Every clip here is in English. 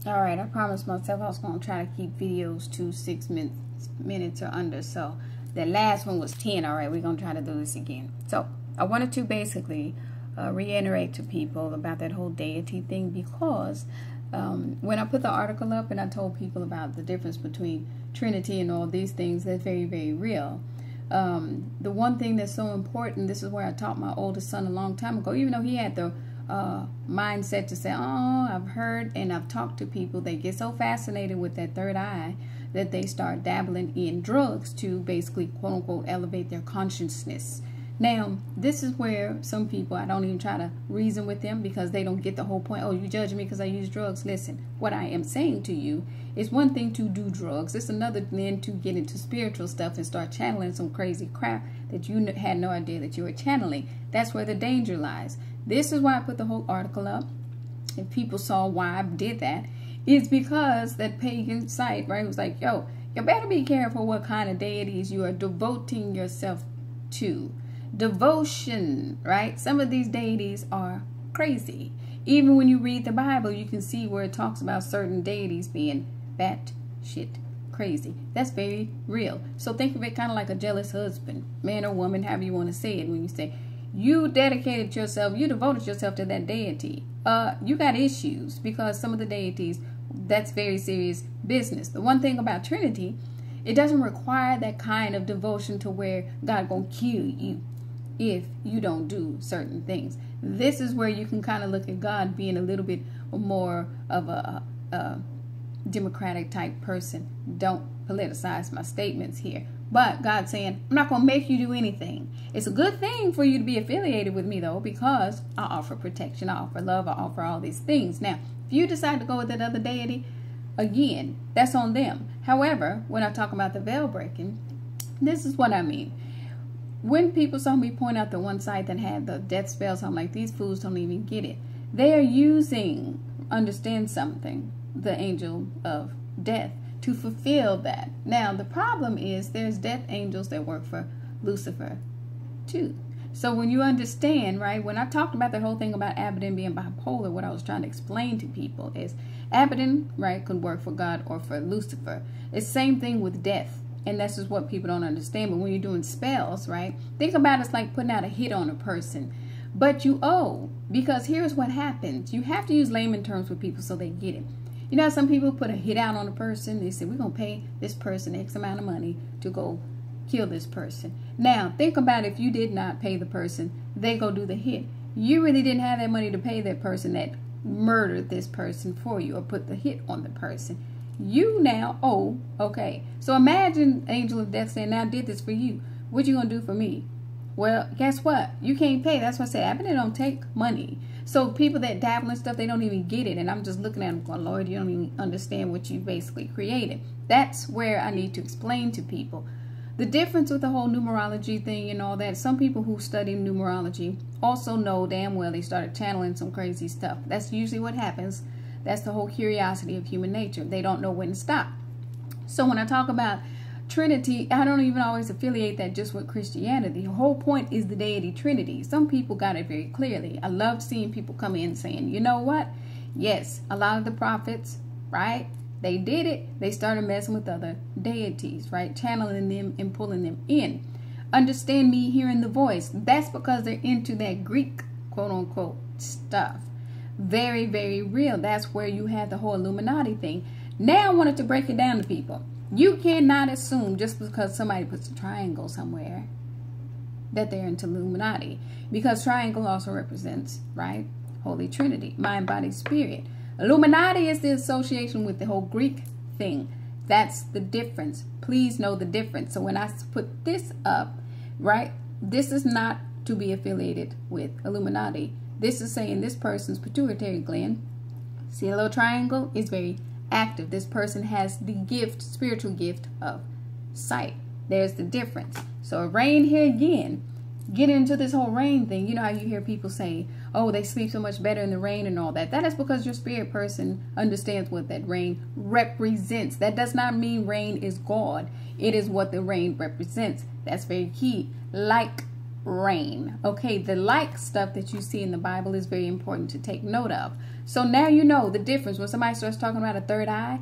All right, I promised myself I was going to try to keep videos to 6 minutes or under. So the last one was 10. All right, we're going to try to do this again. So I wanted to basically reiterate to people about that whole deity thing, because when I put the article up and I told people about the difference between Trinity and all these things, that's very, very real. The one thing that's so important, this is where I taught my oldest son a long time ago, even though he had the mindset to say, oh, I've heard and I've talked to people, they get so fascinated with that third eye that they start dabbling in drugs to basically, quote unquote, elevate their consciousness. Now, this is where some people, I don't even try to reason with them because they don't get the whole point. Oh, you judge me because I use drugs. Listen, what I am saying to you is one thing to do drugs. It's another then to get into spiritual stuff and start channeling some crazy crap that you had no idea that you were channeling. That's where the danger lies. This is why I put the whole article up. If people saw why I did that, it's because that pagan site, right, was like, yo, you better be careful what kind of deities you are devoting yourself to. Devotion, right? Some of these deities are crazy. Even when you read the Bible, you can see where it talks about certain deities being batshit crazy. That's very real. So think of it kind of like a jealous husband, man or woman, however you want to say it. When you say you dedicated yourself, you devoted yourself to that deity, you got issues, because some of the deities, that's very serious business. The one thing about Trinity, it doesn't require that kind of devotion to where God gonna kill you if you don't do certain things. This is where you can kind of look at God being a little bit more of a democratic type person. Don't politicize my statements here. But God's saying, I'm not going to make you do anything. It's a good thing for you to be affiliated with me, though, because I offer protection, I offer love, I offer all these things. Now, if you decide to go with that other deity, again, that's on them. However, when I talk about the veil breaking, this is what I mean. When people saw me point out the one site that had the death spells, I'm like, these fools don't even get it. They are using, understand something, the angel of death to fulfill that. Now, the problem is there's death angels that work for Lucifer too. So when you understand, right, when I talked about the whole thing about Abaddon being bipolar, what I was trying to explain to people is Abaddon, right, could work for God or for Lucifer. It's the same thing with death. And that's just what people don't understand. But when you're doing spells, right, think about it's like putting out a hit on a person. But you owe, because here's what happens. You have to use layman terms with people so they get it. You know, some people put a hit out on a person. They say, we're going to pay this person X amount of money to go kill this person. Now, think about if you did not pay the person, they go do the hit. You really didn't have that money to pay that person that murdered this person for you or put the hit on the person. You now owe, okay. So imagine angel of death saying, now I did this for you. What you going to do for me? Well, guess what? You can't pay. That's what I said. Abaddon don't take money. So people that dabble in stuff, they don't even get it. And I'm just looking at them going, Lord, you don't even understand what you basically created. That's where I need to explain to people. The difference with the whole numerology thing and all that, some people who study numerology also know damn well they started channeling some crazy stuff. That's usually what happens. That's the whole curiosity of human nature. They don't know when to stop. So when I talk about Trinity, I don't even always affiliate that just with Christianity. The whole point is the deity Trinity. Some people got it very clearly. I love seeing people come in saying, you know what? Yes, a lot of the prophets, right? They did it. They started messing with other deities, right? Channeling them and pulling them in. Understand me hearing the voice. That's because they're into that Greek, quote unquote, stuff. Very, very real. That's where you have the whole Illuminati thing. Now I wanted to break it down to people. You cannot assume just because somebody puts a triangle somewhere that they're into Illuminati. Because triangle also represents, right, Holy Trinity, mind, body, spirit. Illuminati is the association with the whole Greek thing. That's the difference. Please know the difference. So when I put this up, right, this is not to be affiliated with Illuminati. This is saying this person's pituitary gland, see a little triangle, is very active. This person has the gift, spiritual gift of sight. There's the difference. So rain here again, get into this whole rain thing. You know how you hear people say, oh, they sleep so much better in the rain and all that. That is because your spirit person understands what that rain represents. That does not mean rain is God. It is what the rain represents. That's very key. Like rain. Okay, the like stuff that you see in the Bible is very important to take note of. So now you know the difference when somebody starts talking about a third eye.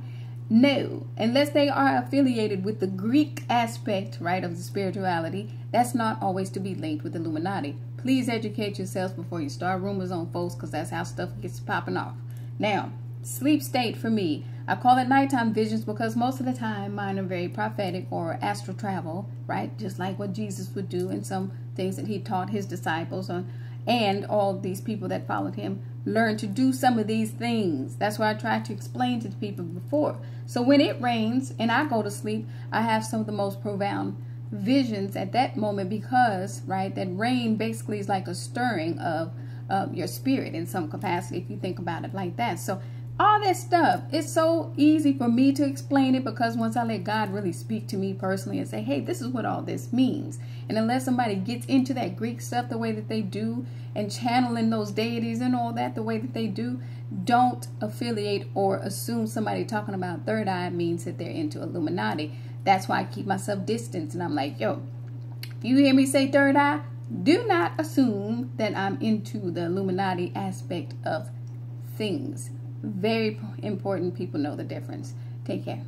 No, unless they are affiliated with the Greek aspect, right, of the spirituality, that's not always to be linked with Illuminati. Please educate yourselves before you start rumors on folks, because that's how stuff gets popping off. Now, sleep state for me, I call it nighttime visions because most of the time mine are very prophetic or astral travel, right? Just like what Jesus would do and some things that he taught his disciples on, and all these people that followed him learn to do some of these things. That's what I tried to explain to the people before. So when it rains and I go to sleep, I have some of the most profound visions at that moment because, right, that rain basically is like a stirring of your spirit in some capacity, if you think about it like that. So all that stuff, it's so easy for me to explain it because once I let God really speak to me personally and say, hey, this is what all this means. And unless somebody gets into that Greek stuff the way that they do and channeling those deities and all that the way that they do, don't affiliate or assume somebody talking about third eye means that they're into Illuminati. That's why I keep myself distant, and I'm like, yo, if you hear me say third eye, do not assume that I'm into the Illuminati aspect of things. Very important people know the difference. Take care.